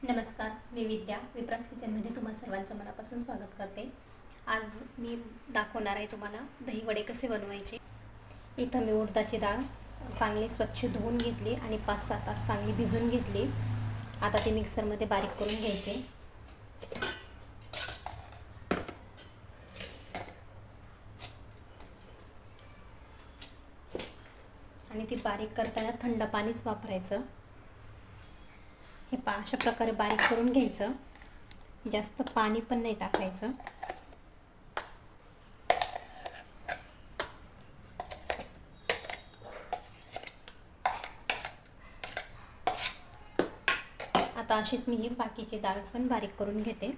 नमस्कार, मी विद्या विप्राज किचनमध्ये तुम्हा सर्वांचं मनापासून स्वागत करते। आज मी दाखवणार आहे तुम्हाला दही वडे कसे बनवायचे। इथं मी उडदाची डाळ चांगली स्वच्छ धुवून घेतली आणि 5-6 तास चांगली भिजवून घेतली। आता ती मिक्सरमध्ये बारीक करून घ्यायची। आणि ती बारीक करताना थंड पाणीच वापरायचं। हे अशा प्रकारे बारीक करून घ्यायचं, जास्त पाणी पण नाही टाकायचं। आता अशीच मी ही बाकीची डाळ पण बारीक करून घेते।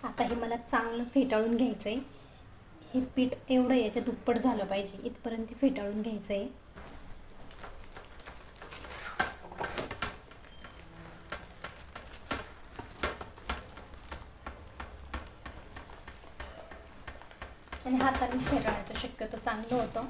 आता हे मला चांगलं फेटाळून घ्यायचं आहे। हे पीठ एवढं याच्या दुप्पट झालं पाहिजे इथपर्यंत फेटाळून घ्यायचं आहे। आणि हातानेच फेटाळायचं शक्यतो चांगलं होतं।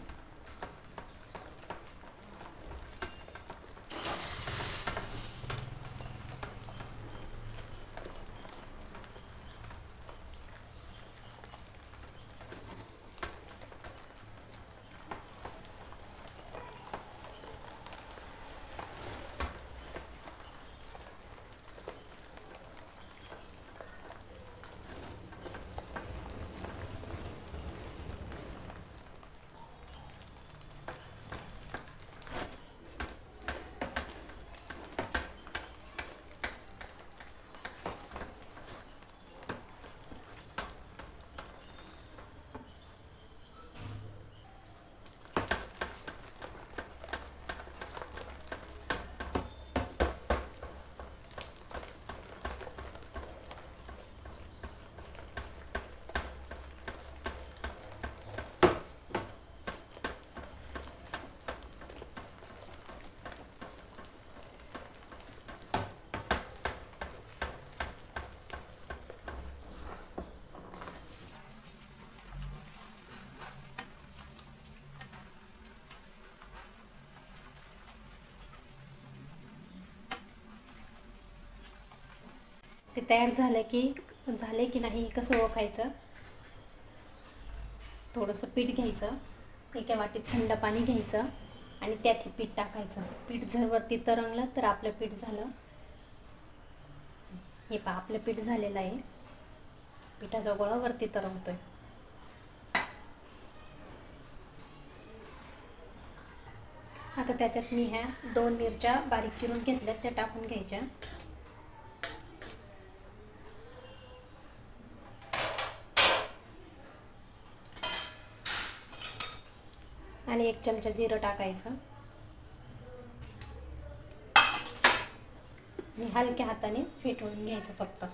ते तयार झाले की नाही कसं ओळखायचं। थोडंसं पीठ घ्यायचं, एका वाटीत थंड पाणी घ्यायचं आणि त्यात हे पीठ टाकायचं। पीठ जर वरती तरंगलं तर आपलं पीठ झालं। हे पहा आपलं पीठ झालेलं आहे। पिठाचा गोळा वरती तरंगतोय। आता त्याच्यात मी ह्या 2 मिरच्या बारीक चिरून घेतल्यात, त्या टाकून घ्यायच्या। आणि 1 चमचा जिरं टाकायचं आणि हलक्या हाताने फेटवून घ्यायचं फक्त।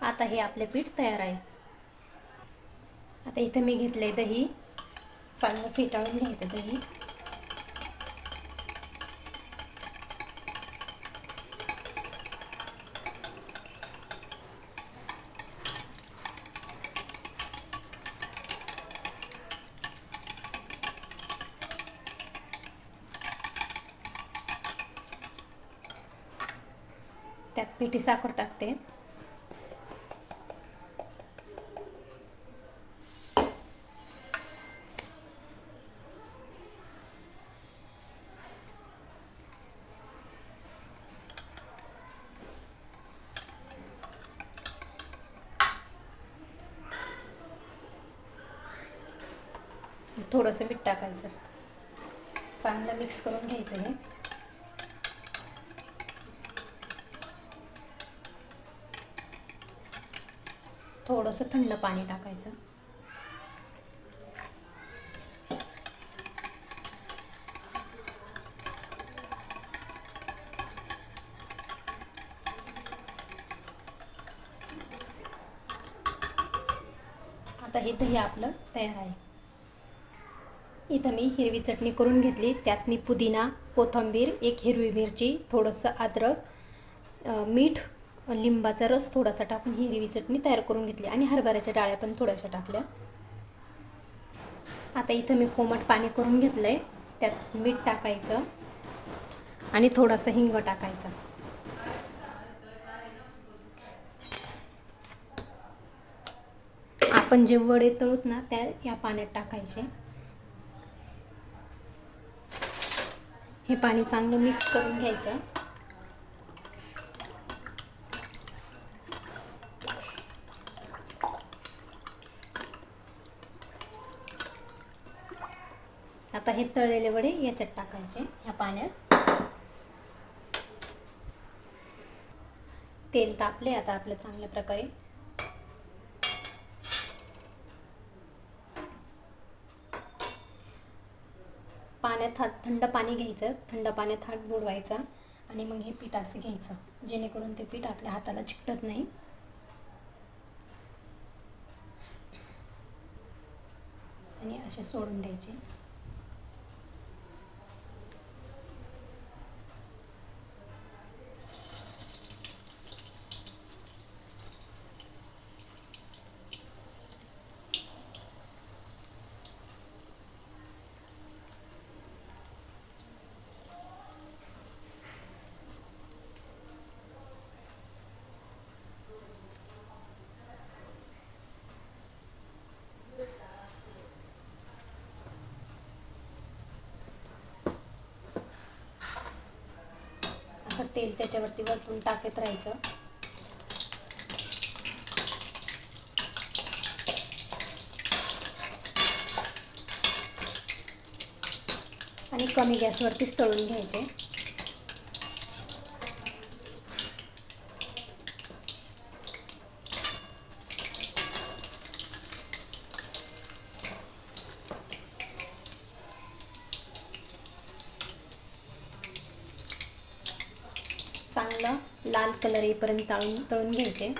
आता हे आपले पीठ तयार आहे। आता इथे मी घेतले दही, चांगलं फेटाळून घ्यायचं दही। त्यात पिठी साखर टाकते। थोडंसं मीठ टाकायचं, चांगलं मिक्स करून घ्यायचं हे। थोडंसं थंड पाणी टाकायचं। आता हे दही आपलं तयार आहे। इथं मी हिरवी चटणी करून घेतली. त्यात मी पुदिना, कोथिंबीर, एक हिरवी मिरची, थोडंसं अद्रक, मीठ, लिंबाचा रस थोडासा टाकून ही हिरवी चटणी तयार करून घेतली आणि हरभऱ्याच्या डाळ्या पण थोड्याशा टाकल्या. आता इथं मी कोमट पाणी करून घेतलं आहे. त्यात मीठ टाकायचं आणि थोडंसं हिंग टाकायचं. आपण जे वडे तळूत ना त्या या पाण्यात टाकायचे. हे पाणी चांगलं मिक्स करून घ्यायचं. आता हे तळलेले वडे याच्यात टाकायचे ह्या पाण्यात. तेल तापले आता आपलं चांगल्या प्रकारे. पाण्यात थंड पाणी घ्यायचं. थंड पाण्यात हात बुडवायचा आणि मग हे पीठ असं घ्यायचं जेणेकरून ते पीठ आपल्या हाताला चिकटत नाही. आणि असे सोडून द्यायचे. असं तेल त्याच्यावरती वरतून टाकत राहायचं. आणि कमी गॅसवरतीच तळून घ्यायचे. चांगलं लाल कलर येईपर्यंत तळून घ्यायचे.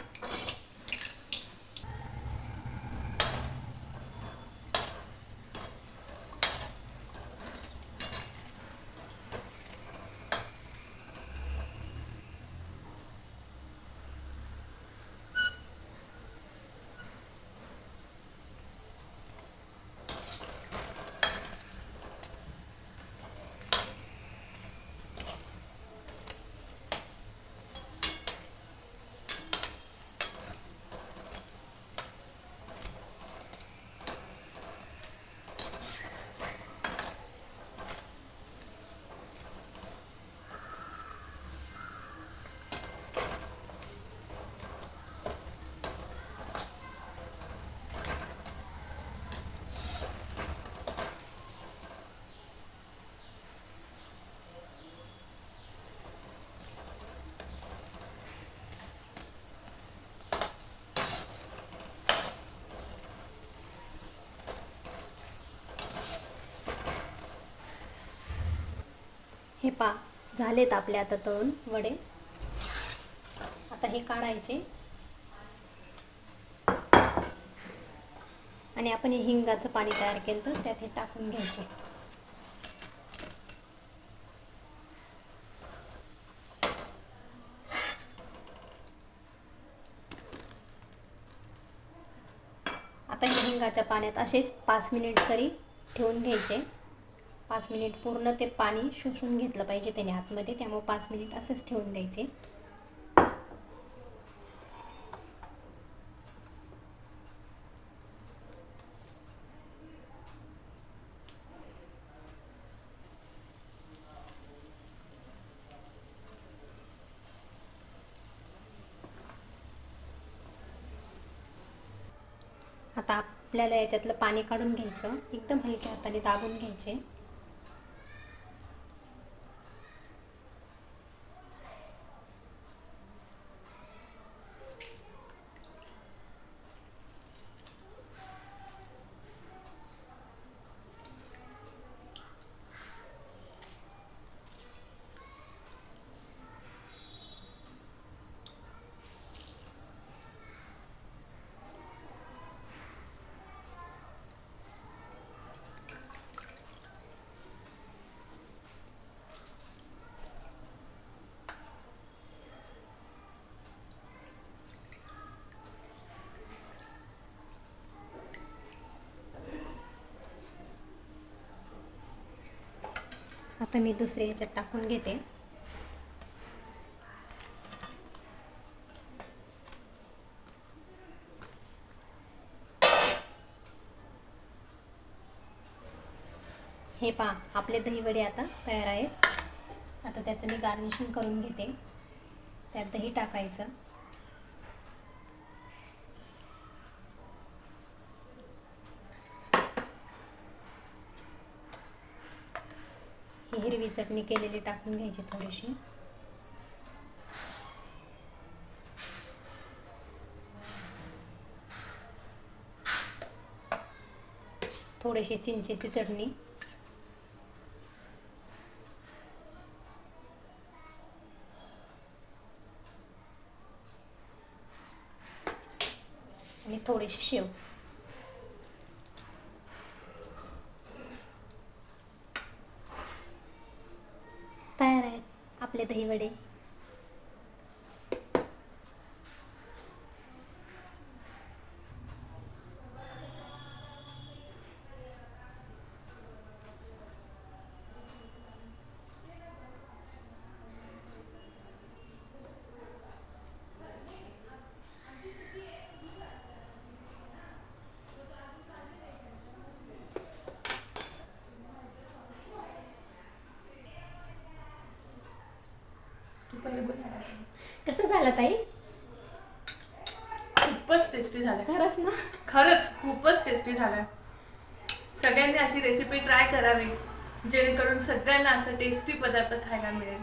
हे झालेत आपले आता तळून वडे. आता हे काढायचे आणि आपण हे हिंगाचं पाणी तयार केलं तर त्यात हे टाकून घ्यायचे. आता हे हिंगाच्या पाण्यात असेच 5 मिनिट तरी ठेवून घ्यायचे. 5 मिनिट पूर्ण ते पाणी शोषून घेतलं पाहिजे त्याने आतमध्ये, त्यामुळे 5 मिनिट असंच ठेवून द्यायचे. आता आपल्याला याच्यातलं पाणी काढून घ्यायचं. एकदम हलक्या हाताने दाबून घ्यायचे. आता मी दुसऱ्या ह्याच्यात टाकून घेते. हे पहा, आपले दहीवडे आता तयार आहेत. आता त्याचं मी गार्निशिंग करून घेते. त्यात दही टाकायचं. ही हिरवी चटणी केलेली टाकून घ्यायची थोडीशी. थोडीशी चिंचेची चटणी. आणि थोडीशी शेव. तयार आहेत आपले दहीवडे. कसं झालं ताई? खूपच टेस्टी झालं. खरंच ना? खरंच खूपच टेस्टी झालं. सगळ्यांनी अशी रेसिपी ट्राय करावी जेणेकरून सगळ्यांना असं टेस्टी पदार्थ खायला मिळेल.